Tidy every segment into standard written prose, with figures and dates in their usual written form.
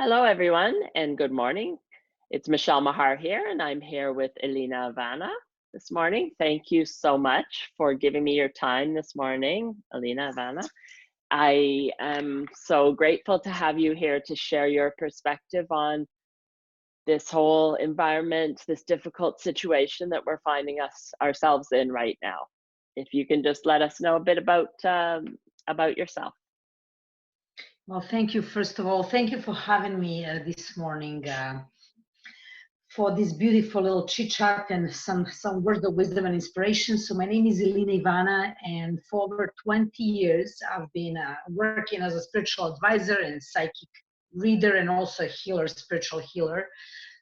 Hello, everyone, and good morning. It's Michele Maher here, and I'm here with Ilina Ivana this morning. Thank you so much for giving me your time this morning, Ilina Ivana. I am so grateful to have you here to share your perspective on this whole environment, this difficult situation that we're finding ourselves in right now. If you can just let us know a bit about yourself. Well, thank you. First of all, thank you for having me this morning for this beautiful little chit chat and some words of wisdom and inspiration. So my name is Ilina Ivana, and for over 20 years, I've been working as a spiritual advisor and psychic reader, and also a healer, spiritual healer.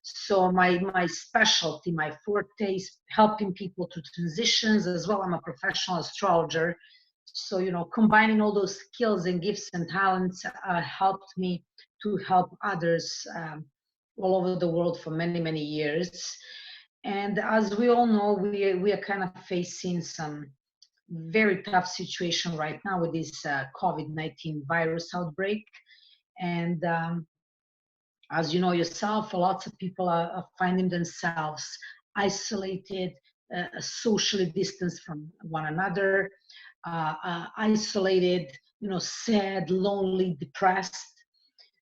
So my specialty, my forte is helping people to transitions as well. I'm a professional astrologer. So, combining all those skills and gifts and talents helped me to help others all over the world for many, many years. And as we all know, we are kind of facing some very tough situation right now with this COVID-19 virus outbreak. And as you know yourself, lots of people are finding themselves isolated, socially distanced from one another, isolated, sad, lonely, depressed.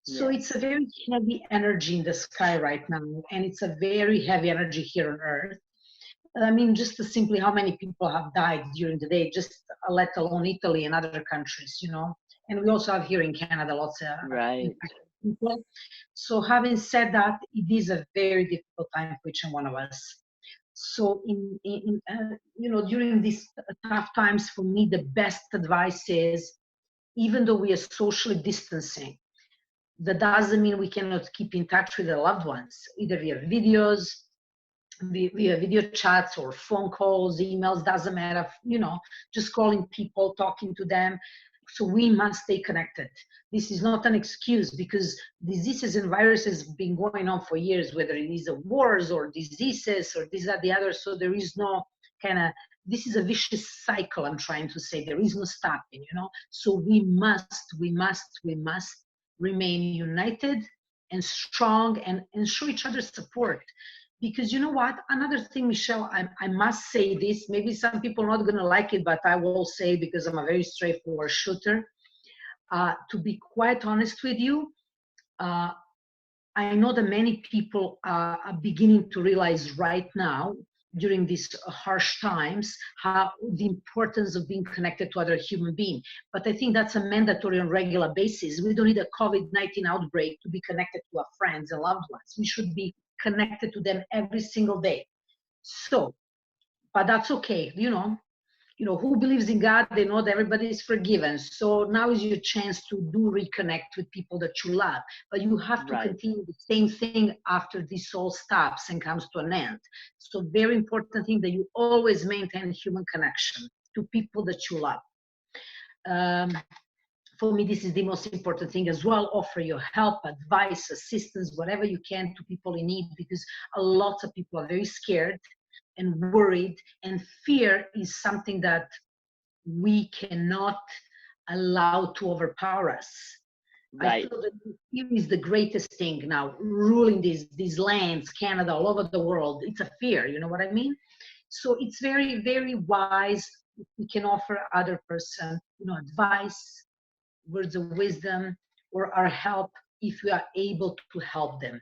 So Yes. it's a very heavy energy in the sky right now, and it's a very heavy energy here on Earth. I mean, just simply how many people have died during the day, just let alone Italy and other countries. And we also have here in Canada lots of Right. infected people. So having said that, it is a very difficult time for each and one of us. So during these tough times, for me, the best advice is, even though we are socially distancing, that doesn't mean we cannot keep in touch with our loved ones, either via videos, via video chats or phone calls, emails, doesn't matter, just calling people, talking to them. So we must stay connected. This is not an excuse, because diseases and viruses have been going on for years, whether it is wars or diseases or this or the other. So there is no this is a vicious cycle, I'm trying to say. There is no stopping. So we must remain united and strong, and show each other support. Because you know what? Another thing, Michelle, I must say this. Maybe some people are not going to like it, but I will say, because I'm a very straightforward shooter. To be quite honest with you, uh, I know that many people are beginning to realize right now, during these harsh times, how the importance of being connected to other human beings. But I think that's a mandatory on regular basis. We don't need a COVID-19 outbreak to be connected to our friends and loved ones. We should be connected to them every single day. So, but that's okay. Who believes in God, they know that everybody is forgiven. So now is your chance to do reconnect with people that you love. But you have to Right. continue the same thing after this all stops and comes to an end. So very important thing, that you always maintain human connection to people that you love. Um, for me, this is the most important thing as well. Offer your help, advice, assistance, whatever you can to people in need, because a lot of people are very scared and worried, and fear is something that we cannot allow to overpower us. I Right. feel that fear is the greatest thing now, ruling these lands, Canada, all over the world. It's a fear, you know what I mean? So it's very, very wise if we can offer other person, advice, words of wisdom, or our help, if we are able to help them.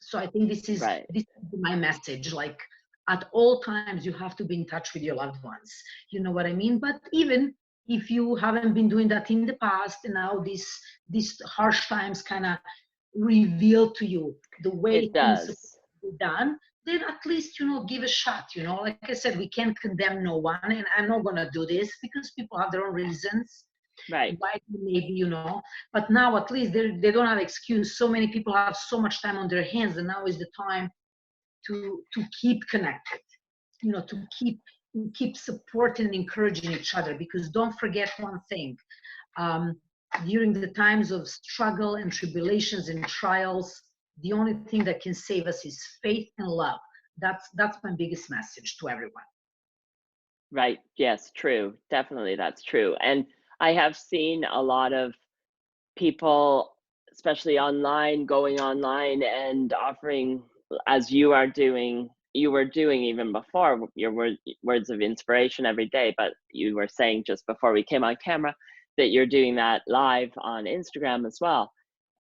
So I think Right. this is my message. Like, at all times, you have to be in touch with your loved ones. You know what I mean? But even if you haven't been doing that in the past, and now these harsh times kind of reveal to you the It way things are does. supposed to be done, then at least, give a shot. Like I said, we can't condemn no one, and I'm not gonna do this, because people have their own reasons Right. why, maybe. But now at least they don't have excuse. So many people have so much time on their hands, and now is the time to keep connected, to keep supporting and encouraging each other. Because don't forget one thing, um, during the times of struggle and tribulations and trials, the only thing that can save us is faith and love. That's my biggest message to everyone. Right. Yes, true. Definitely, that's true. And I have seen a lot of people especially online, going online and offering, as you were doing even before, your words of inspiration every day, but you were saying just before we came on camera that you're doing that live on Instagram as well.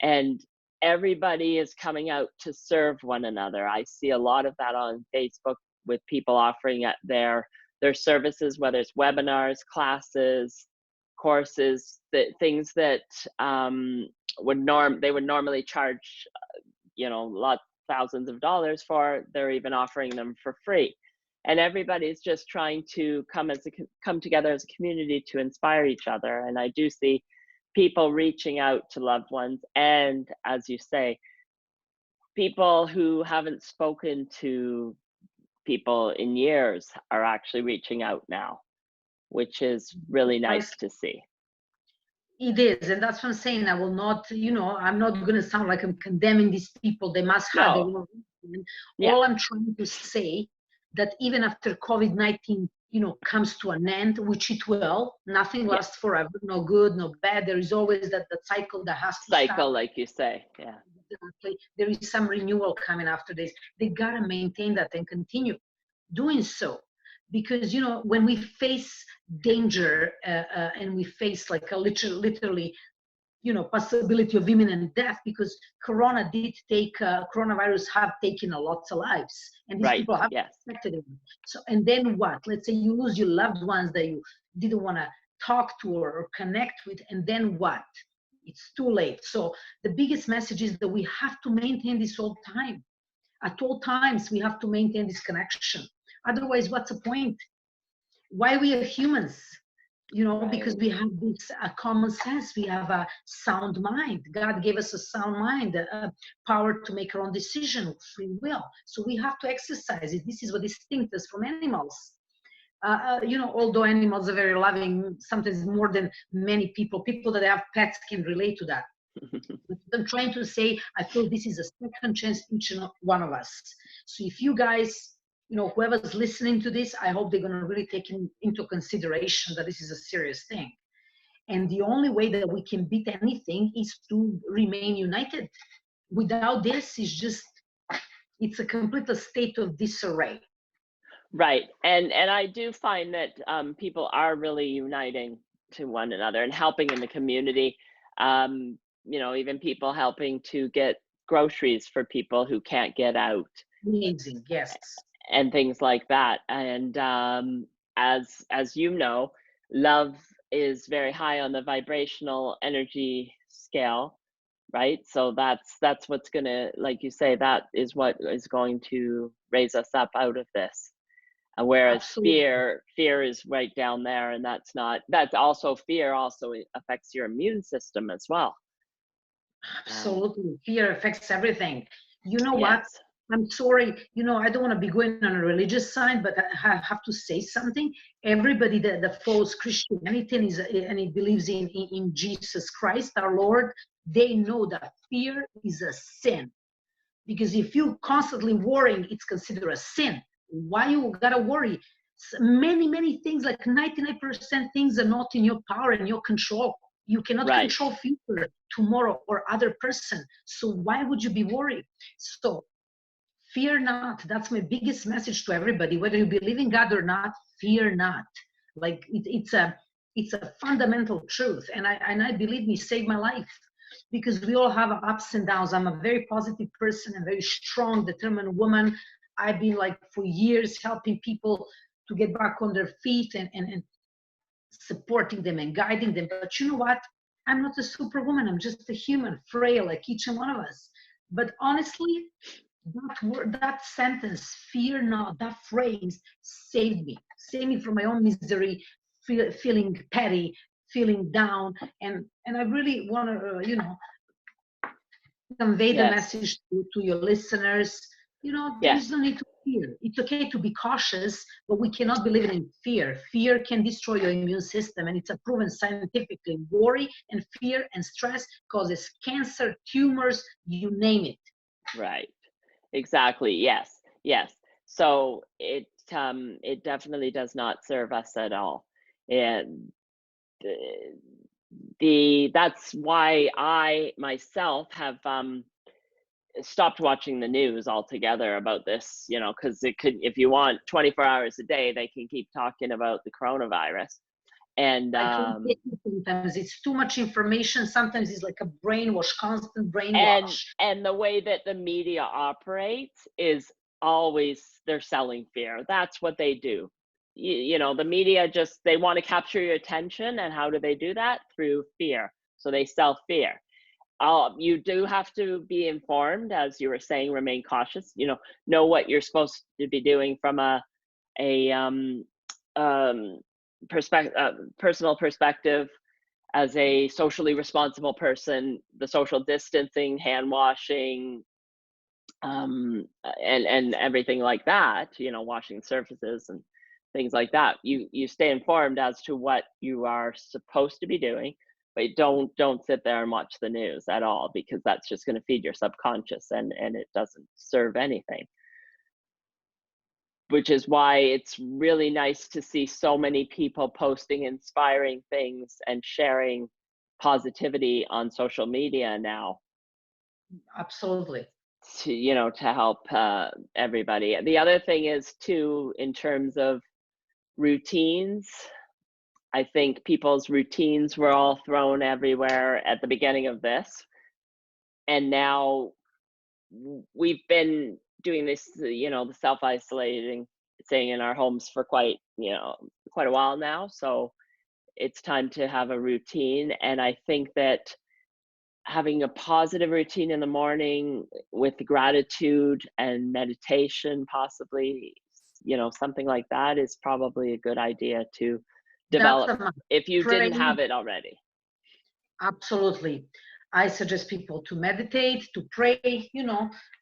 And everybody is coming out to serve one another. I see a lot of that on Facebook with people offering at their services, whether it's webinars, classes, courses, that things that they would normally charge, thousands of dollars for. They're even offering them for free, and everybody's just trying to come together as a community to inspire each other. And I do see people reaching out to loved ones, and as you say, people who haven't spoken to people in years are actually reaching out now, which is really nice to see. It is, and that's what I'm saying. I will not, I'm not going to sound like I'm condemning these people. They must have their own reason. Yeah. All I'm trying to say that even after COVID-19, comes to an end, which it will, nothing lasts forever, no good, no bad. There is always that cycle that has to cycle, stop. like you say. Yeah. Exactly. There is some renewal coming after this. They gotta maintain that and continue doing so. Because when we face danger and we face like a literally possibility of imminent death, because coronavirus have taken a lot of lives, and these people have affected them. So, and then what? Let's say you lose your loved ones that you didn't want to talk to or connect with, and then what? It's too late. So the biggest message is that we have to maintain this all time. At all times, we have to maintain this connection. Otherwise, what's the point? Why we are humans? Because we have this common sense. We have a sound mind. God gave us a sound mind, a power to make our own decision, free will. So we have to exercise it. This is what distinct us from animals. Although animals are very loving, sometimes more than many people that have pets can relate to that. But I'm trying to say, I feel this is a second chance, each and one of us. So if you guys, whoever's listening to this, I hope they're going to really take into consideration that this is a serious thing. And the only way that we can beat anything is to remain united. Without this, it's a complete state of disarray. Right. And I do find that people are really uniting to one another and helping in the community. Even people helping to get groceries for people who can't get out. Amazing, yes. And things like that. And as you know, love is very high on the vibrational energy scale, right? So that's what's gonna, like you say, that is what is going to raise us up out of this. Whereas fear is right down there, and fear also affects your immune system as well. Absolutely. Fear affects everything. You know what? I'm sorry, I don't want to be going on a religious side, but I have to say something. Everybody that follows Christianity and it believes in Jesus Christ, our Lord, they know that fear is a sin. Because if you constantly worrying, it's considered a sin. Why you gotta worry? Many things, like 99% things, are not in your power and your control. You cannot control future, tomorrow, or other person. So why would you be worried? So fear not. That's my biggest message to everybody. Whether you believe in God or not, fear not. Like it's a fundamental truth, and I believe me, saved my life. Because we all have ups and downs. I'm a very positive person, a very strong, determined woman. I've been like for years helping people to get back on their feet and supporting them and guiding them. But you know what? I'm not a superwoman. I'm just a human, frail like each and one of us. But honestly, that sentence, fear not, that phrase saved me from my own misery, feeling petty, feeling down. And I really want to, convey the message to your listeners. There is no need to fear. It's okay to be cautious, but we cannot be living in fear. Fear can destroy your immune system, and it's proven scientifically. Worry and fear and stress causes cancer, tumors, you name it. Right. Exactly. Yes. So it definitely does not serve us at all. And that's why I myself have stopped watching the news altogether about this, because it could, if you want 24 hours a day, they can keep talking about the coronavirus. And I can get it sometimes it's too much information. Sometimes it's like a brainwash, constant and brainwash. and the way that the media operates is always they're selling fear. That's what they do. The media just, they want to capture your attention, and how do they do that? Through fear. So they sell fear. You do have to be informed, as you were saying, remain cautious, know what you're supposed to be doing from a personal perspective, as a socially responsible person, the social distancing, hand washing, and everything like that, washing surfaces and things like that. You stay informed as to what you are supposed to be doing, but don't sit there and watch the news at all, because that's just going to feed your subconscious, and it doesn't serve anything. Which is why it's really nice to see so many people posting inspiring things and sharing positivity on social media now, Absolutely. to help everybody. The other thing is too, in terms of routines, I think people's routines were all thrown everywhere at the beginning of this, and now we've been doing this, the self-isolating, staying in our homes for quite a while now. So it's time to have a routine, and I think that having a positive routine in the morning with gratitude and meditation, possibly, something like that, is probably a good idea to That's develop a must. if you Pray. didn't have it already. Absolutely. I suggest people to meditate, to pray,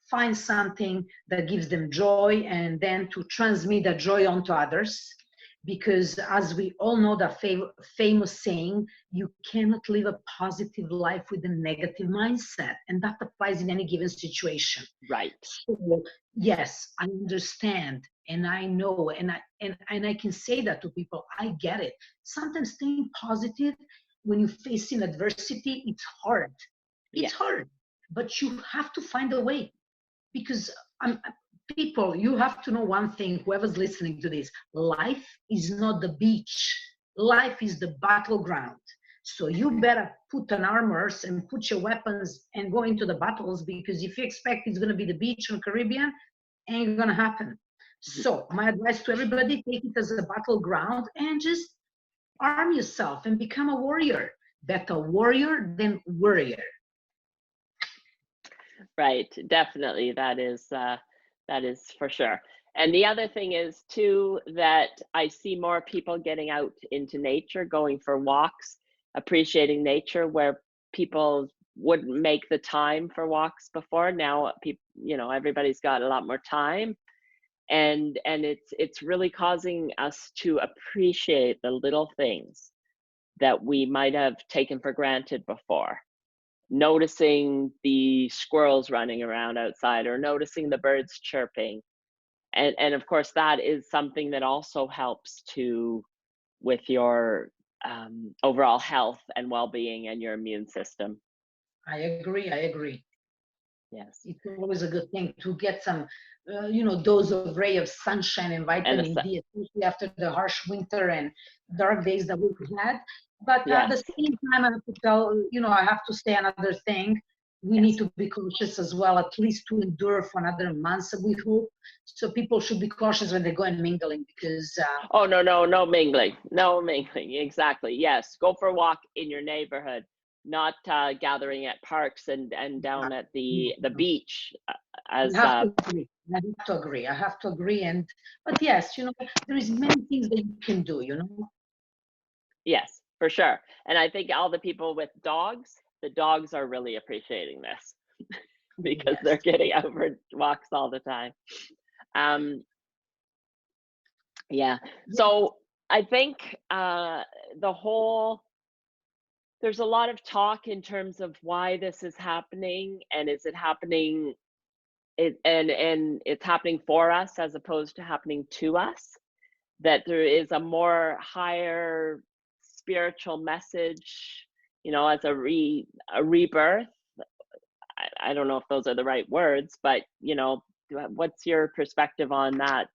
find something that gives them joy, and then to transmit that joy onto others. Because as we all know, that famous saying, you cannot live a positive life with a negative mindset. And that applies in any given situation. Right. So, yes, I understand. And I know, and I can say that to people. I get it. Sometimes staying positive when you're facing adversity, it's hard. It's hard, but you have to find a way, because people, you have to know one thing, whoever's listening to this: life is not the beach, life is the battleground. So you better put on armors and put your weapons and go into the battles, because if you expect it's going to be the beach on Caribbean, ain't going to happen. So my advice to everybody: take it as a battleground and just arm yourself and become a warrior. Better warrior than warrior. Right, definitely. That is for sure. And the other thing is too, that I see more people getting out into nature, going for walks, appreciating nature, where people wouldn't make the time for walks before. Now people, everybody's got a lot more time, and it's really causing us to appreciate the little things that we might have taken for granted before. Noticing the squirrels running around outside, or noticing the birds chirping, and of course that is something that also helps with your overall health and well-being and your immune system. I agree. Yes. It's always a good thing to get some dose of ray of sunshine and vitamin D, especially after the harsh winter and dark days that we've had. But at the same time, I have to I have to say another thing. We need to be cautious as well, at least to endure for another month, we hope. So people should be cautious when they go and mingling, because oh, no mingling, exactly. Yes, go for a walk in your neighborhood, not gathering at parks and down at the beach. As I have to agree. But yes, there is many things that you can do. Yes, for sure. And I think all the people with dogs, the dogs are really appreciating this because they're getting out for walks all the time. Yeah. So I think there's a lot of talk in terms of why this is happening, and is it happening, and it's happening for us as opposed to happening to us, that there is a more higher spiritual message as a rebirth. I don't know if those are the right words, but what's your perspective on that?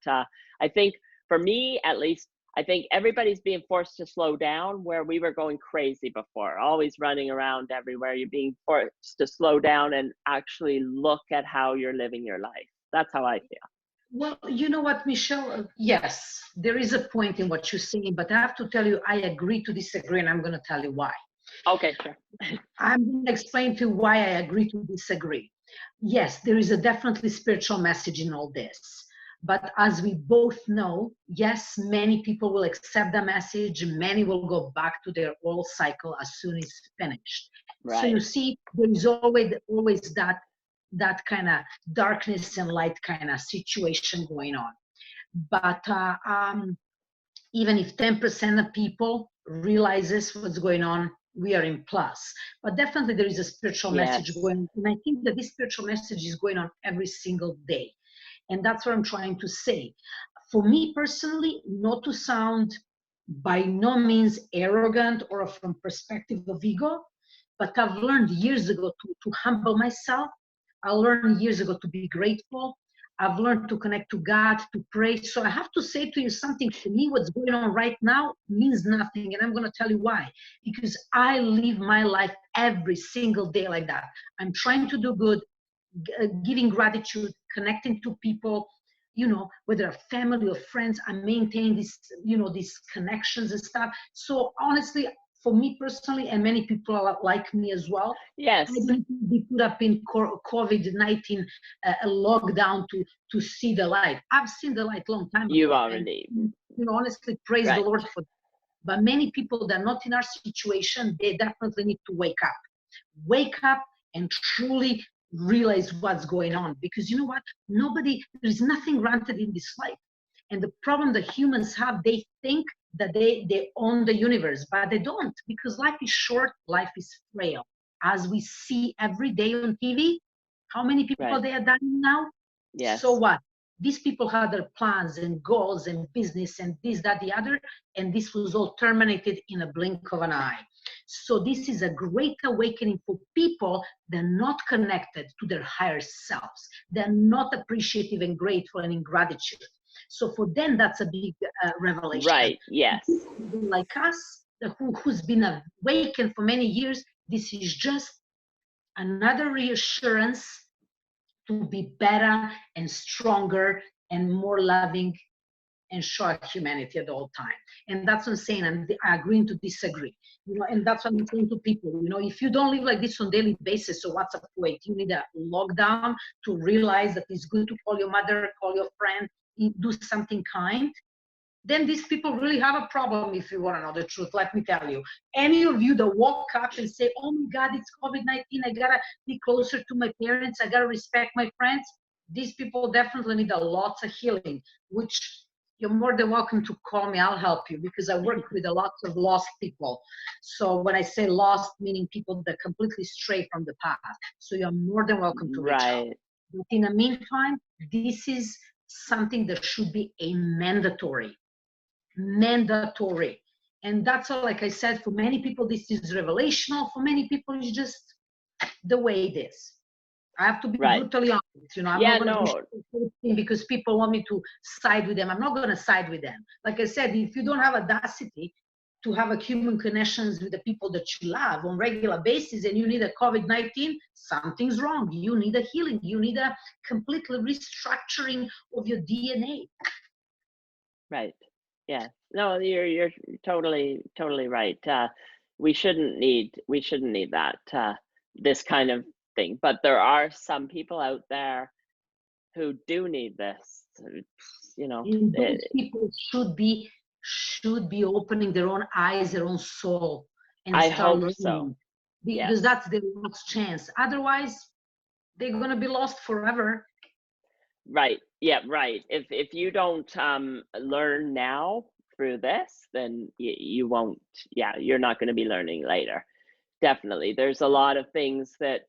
I think for me, at least, I think everybody's being forced to slow down where we were going crazy before, always running around everywhere. You're being forced to slow down and actually look at how you're living your life. That's how I feel. Well, you know what, Michelle? Yes, there is a point in what you're saying, but I have to tell you, I agree to disagree, and I'm going to tell you why. Okay, sure. I'm going to explain to you why I agree to disagree. Yes, there is a definitely spiritual message in all this. But as we both know, yes, many people will accept the message. Many will go back to their old cycle as soon as it's finished. Right. So you see, there is always that kind of darkness and light kind of situation going on. But even if 10% of people realizes what's going on, we are in plus. But definitely there is a spiritual message going on. And I think that this spiritual message is going on every single day. And that's what I'm trying to say. For me personally, not to sound by no means arrogant or from perspective of ego, but I've learned years ago to humble myself. I learned years ago to be grateful. I've learned to connect to God, to pray. So I have to say to you something. For me, what's going on right now means nothing. And I'm going to tell you why. Because I live my life every single day like that. I'm trying to do good, giving gratitude, connecting to people, whether a family or friends. I maintain this, these connections and stuff. So honestly, for me personally, and many people are like me as well. Yes. I don't need to be put up in COVID-19 lockdown to see the light. I've seen the light long time ago. You already. And, honestly, praise the Lord for that. But many people that are not in our situation, they definitely need to wake up. Wake up and truly realize what's going on. Because you know what? There's nothing granted in this life. And the problem that humans have, they think that they own the universe, but they don't, because life is short, life is frail. As we see every day on TV, how many people they are dying now? Yes. So what? These people had their plans and goals and business and this, that, the other, and this was all terminated in a blink of an eye. So this is a great awakening for people that are not connected to their higher selves. They're not appreciative and grateful and in gratitude. So for them, that's a big revelation. Right, yes. Like us, who's been awakened for many years, this is just another reassurance to be better and stronger and more loving and show humanity at all time. And that's what I'm saying. I'm agreeing to disagree. And that's what I'm saying to people. If you don't live like this on a daily basis, so what's the point? You need a lockdown to realize that it's good to call your mother, call your friend, do something kind. Then these people really have a problem, if you want to know the truth. Let me tell you. Any of you that walk up and say, oh my God, it's COVID-19, I gotta be closer to my parents, I gotta respect my friends, these people definitely need a lot of healing, which you're more than welcome to call me. I'll help you, because I work with a lot of lost people. So when I say lost, meaning people that completely stray from the path. So you're more than welcome to reach out. But in the meantime, this is something that should be a mandatory. And that's all. Like I said, for many people this is revelational, for many people it's just the way it is. I have to be brutally honest. I'm not going to be because people want me to side with them. I'm not going to side with them. Like I said, if you don't have audacity to have a human connections with the people that you love on regular basis, and you need a COVID-19, something's wrong. You need a healing. You need a completely restructuring of your DNA. Right. Yeah. No, you're totally right. We shouldn't need that this kind of thing. But there are some people out there who do need this. And those people should be opening their own eyes, their own soul, and I start hope learning. so. Because that's their last chance. Otherwise, they're gonna be lost forever. Right. Yeah. Right. If you don't learn now through this, then you won't. Yeah, you're not going to be learning later. Definitely, there's a lot of things that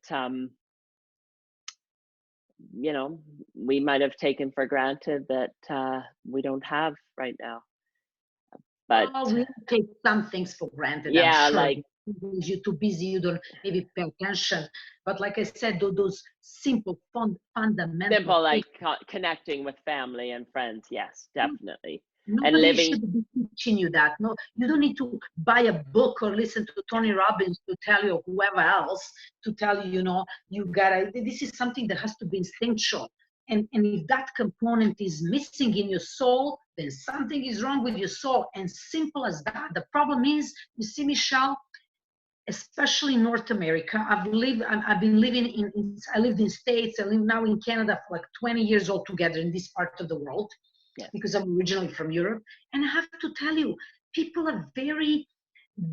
we might have taken for granted that we don't have right now. But we take some things for granted. Yeah, I'm sure. like you're too busy, you don't maybe pay attention. But like I said, those simple, fundamental Simple, like things. connecting with family and friends. Yes, definitely. And Nobody living. should be teaching you that. No, you don't need to buy a book or listen to Tony Robbins to tell you, or whoever else to tell you, you gotta. This is something that has to be instinctual. And if that component is missing in your soul, then something is wrong with your soul. And simple as that. The problem is, you see, Michelle, especially in North America. I've been living I lived in States, I live now in Canada for like 20 years altogether in this part of the world, Yes. because I'm originally from Europe. And I have to tell you, people are very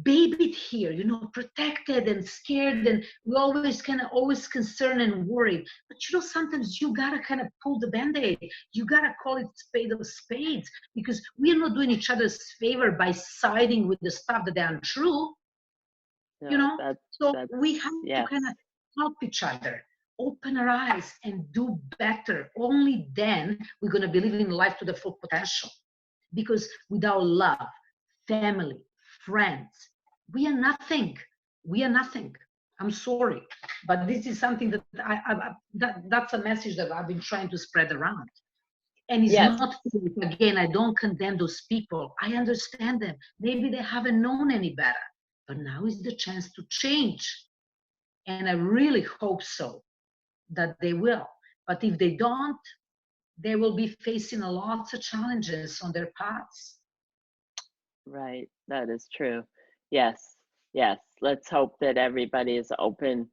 babied here, protected and scared, and we always always concerned and worried. But sometimes you gotta kind of pull the band-aid. You gotta call it spade of spades, because we are not doing each other's favor by siding with the stuff that are untrue. No, So that's we have to yes. kind of help each other, open our eyes and do better. Only then we're going to be living life to the full potential. Because without love, family, friends, we are nothing. We are nothing. I'm sorry, but this is something that that's a message that I've been trying to spread around. And it's Yes. not, again, I don't condemn those people. I understand them. Maybe they haven't known any better. But now is the chance to change. And I really hope so, that they will. But if they don't, they will be facing lots of challenges on their paths. Right. That is true. Yes. Yes. Let's hope that everybody is open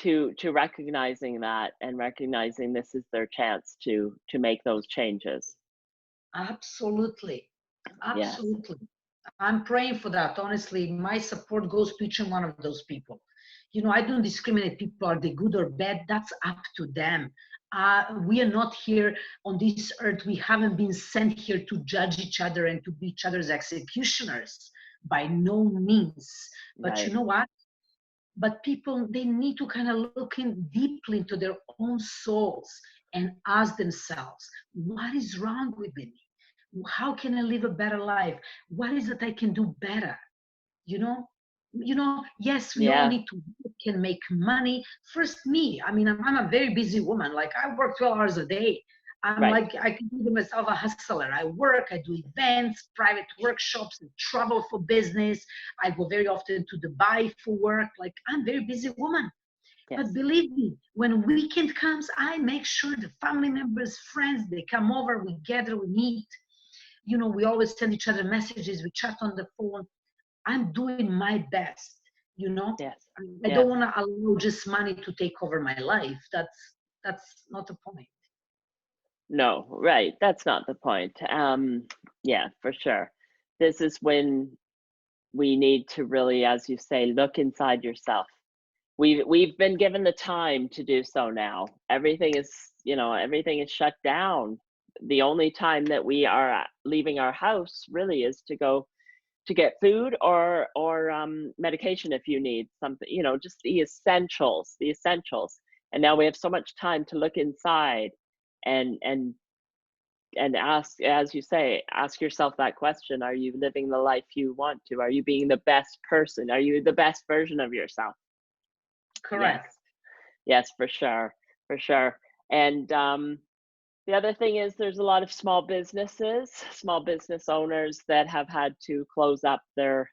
to recognizing that and recognizing this is their chance to make those changes. Absolutely. Yes. Absolutely. I'm praying for that. Honestly, my support goes to each and one of those people. I don't discriminate people. Are they good or bad? That's up to them. We are not here on this earth. We haven't been sent here to judge each other and to be each other's executioners. By no means. But Right. you know what? But people, they need to kind of look in deeply into their own souls and ask themselves, what is wrong with me? How can I live a better life? What is it I can do better? you know yes, we all Yeah. need to work and make money. First, me, I mean, I'm a very busy woman. Like, I work 12 hours a day. I'm Right. like, I consider myself a hustler. I work, I do events, private workshops, and travel for business. I go very often to Dubai for work. Like, I'm a very busy woman. Yes. But believe me, when weekend comes, I make sure the family members, friends, they come over, we gather, we meet. We always send each other messages, we chat on the phone. I'm doing my best, you know. Yes. I don't Yes. want to allow just money to take over my life. That's not the point. No, right. That's not the point. Yeah, for sure. This is when we need to really, as you say, look inside yourself. We've been given the time to do so now. Everything is shut down. The only time that we are leaving our house really is to go to get food or medication if you need something, just the essentials. And now we have so much time to look inside and and and ask, as you say, ask yourself that question: are you living the life you want to? Are you being the best person? Are you the best version of yourself? Yes. Correct. Yes, for sure. For sure. And the other thing is there's a lot of small business owners that have had to close up their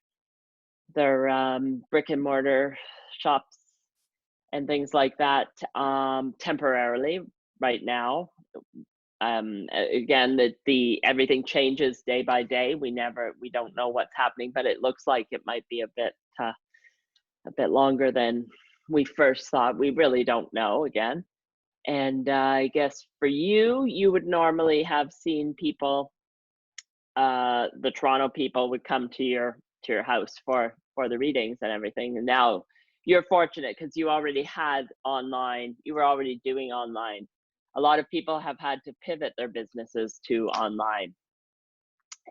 brick and mortar shops and things like that, temporarily right now. Again, the everything changes day by day. We don't know what's happening, but it looks like it might be a bit longer than we first thought. We really don't know again. And I guess for you, you would normally have seen people, the Toronto people would come to your house for the readings and everything. And now you're fortunate because you already had online. You were already doing online. A lot of people have had to pivot their businesses to online,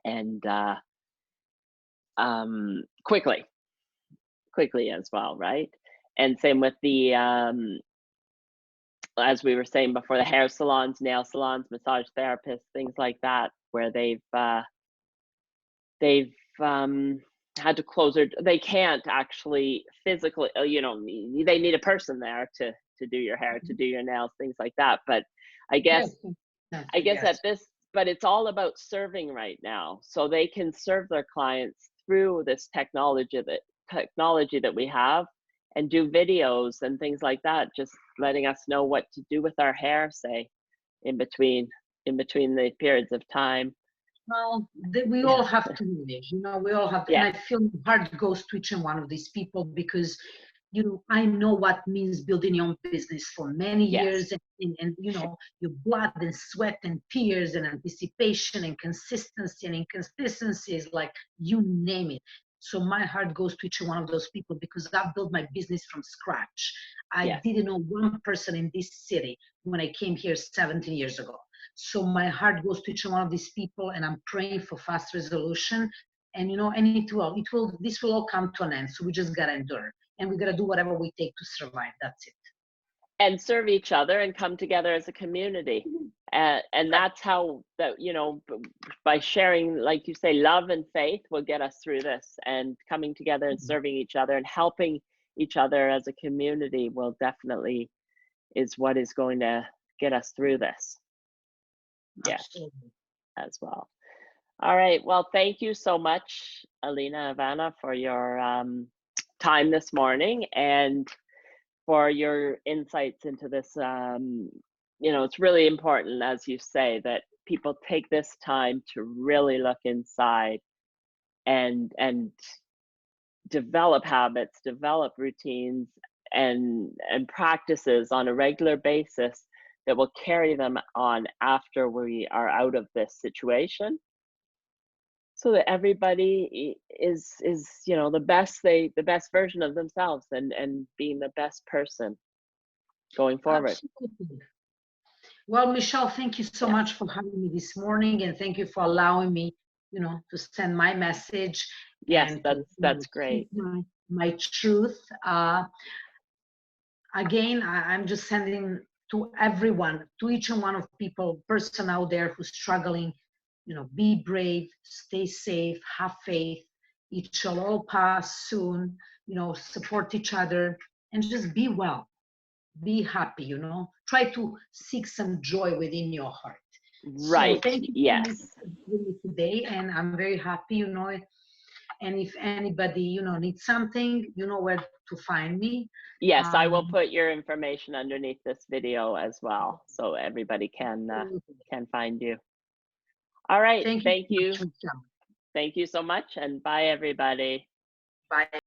and quickly as well, right? And same with the as we were saying before, the hair salons, nail salons, massage therapists, things like that, where they've had to close their, they can't actually physically, you know, they need a person there to do your hair, to do your nails, things like that. But I guess, Yes, at yes. this, but it's all about serving right now. So they can serve their clients through this technology that we have, and do videos and things like that, just letting us know what to do with our hair, say, in between the periods of time. Well, we all have to live, you know, we all have, and Yeah. I feel my heart goes to each and one of these people because, you know, I know what means building your own business for many Yes. years, and you know, your blood and sweat and tears and anticipation and consistency and inconsistency is like, you name it. So my heart goes to each one of those people because I built my business from scratch. I Yes. didn't know one person in this city when I came here 17 years ago. So my heart goes to each one of these people, and I'm praying for fast resolution. And you know, and this will all come to an end. So we just gotta endure, and we gotta do whatever we take to survive. That's it. And serve each other and come together as a community. And that's how, that, you know, by sharing, like you say, love and faith will get us through this, and coming together and serving each other and helping each other as a community will definitely is what is going to get us through this. Yes, Absolutely. as well. All right. Well, thank you so much, Ilina Ivana, for your time this morning and for your insights into this. You know, it's really important, as you say, that people take this time to really look inside and develop habits, develop routines, and practices on a regular basis that will carry them on after we are out of this situation, so that everybody is, you know, the best version of themselves, and being the best person going forward. Absolutely. Well, Michelle, thank you so Yes. much for having me this morning, and thank you for allowing me, you know, to send my message Yes, and to, you know, that's speak great. my truth. Again, I'm just sending to everyone, to each and one of people, person out there who's struggling, you know, be brave, stay safe, have faith. It shall all pass soon, you know, support each other, and just be well, be happy, you know, try to seek some joy within your heart. So Right. thank you so much Yes. for being with me today, and I'm very happy, you know, and if anybody, you know, needs something, you know where to find me. Yes, I will Um, put your information underneath this video as well, so everybody can find you. All right. Thank you Thank so you. much, Michelle. Thank you so much, and bye, everybody. Bye.